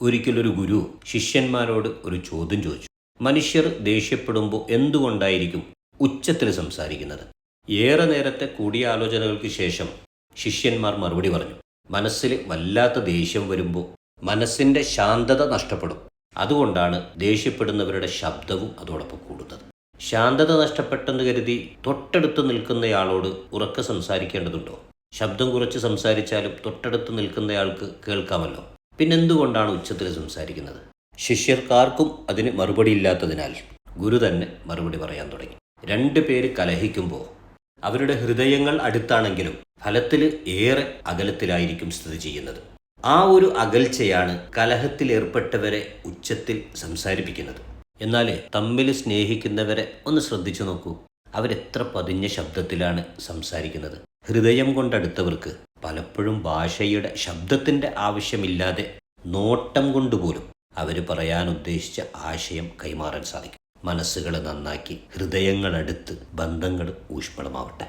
ഒരിക്കലൊരു ഗുരു ശിഷ്യന്മാരോട് ഒരു ചോദ്യം ചോദിച്ചു. മനുഷ്യർ ദേഷ്യപ്പെടുമ്പോൾ എന്തുകൊണ്ടായിരിക്കും ഉച്ചത്തിൽ സംസാരിക്കുന്നത്? ഏറെ നേരത്തെ കൂടിയാലോചനകൾക്ക് ശേഷം ശിഷ്യന്മാർ മറുപടി പറഞ്ഞു. മനസ്സിൽ വല്ലാത്ത ദേഷ്യം വരുമ്പോൾ മനസ്സിൻ്റെ ശാന്തത നഷ്ടപ്പെടും. അതുകൊണ്ടാണ് ദേഷ്യപ്പെടുന്നവരുടെ ശബ്ദവും അതോടൊപ്പം കൂടുന്നത്. ശാന്തത നഷ്ടപ്പെട്ടെന്ന് കരുതി തൊട്ടടുത്ത് നിൽക്കുന്നയാളോട് ഉറക്കെ സംസാരിക്കേണ്ടതുണ്ടോ? ശബ്ദം കുറച്ച് സംസാരിച്ചാലും തൊട്ടടുത്ത് നിൽക്കുന്നയാൾക്ക് കേൾക്കാമല്ലോ. പിന്നെന്തുകൊണ്ടാണ് ഉച്ചത്തിൽ സംസാരിക്കുന്നത്? ശിഷ്യർക്കാർക്കും അതിന് മറുപടിയില്ലാത്തതിനാൽ ഗുരു തന്നെ മറുപടി പറയാൻ തുടങ്ങി. 2 പേര് കലഹിക്കുമ്പോൾ അവരുടെ ഹൃദയങ്ങൾ അടുത്താണെങ്കിലും ഫലത്തിൽ ഏറെ അകലത്തിലായിരിക്കും സ്ഥിതി ചെയ്യുന്നത്. ആ ഒരു അകൽച്ചയാണ് കലഹത്തിലേർപ്പെട്ടവരെ ഉച്ചത്തിൽ സംസാരിപ്പിക്കുന്നത്. എന്നാൽ തമ്മിൽ സ്നേഹിക്കുന്നവരെ ഒന്ന് ശ്രദ്ധിച്ചു നോക്കൂ. അവരെത്ര പതിഞ്ഞ ശബ്ദത്തിലാണ് സംസാരിക്കുന്നത്. ഹൃദയം കൊണ്ടടുത്തവർക്ക് പലപ്പോഴും ഭാഷയുടെ ശബ്ദത്തിൻ്റെ ആവശ്യമില്ലാതെ നോട്ടം കൊണ്ടുപോലും അവർ പറയാൻ ഉദ്ദേശിച്ച ആശയം കൈമാറാൻ സാധിക്കും. മനസ്സുകൾ നന്നാക്കി ഹൃദയങ്ങളടുത്ത് ബന്ധങ്ങൾ ഊഷ്മളമാവട്ടെ.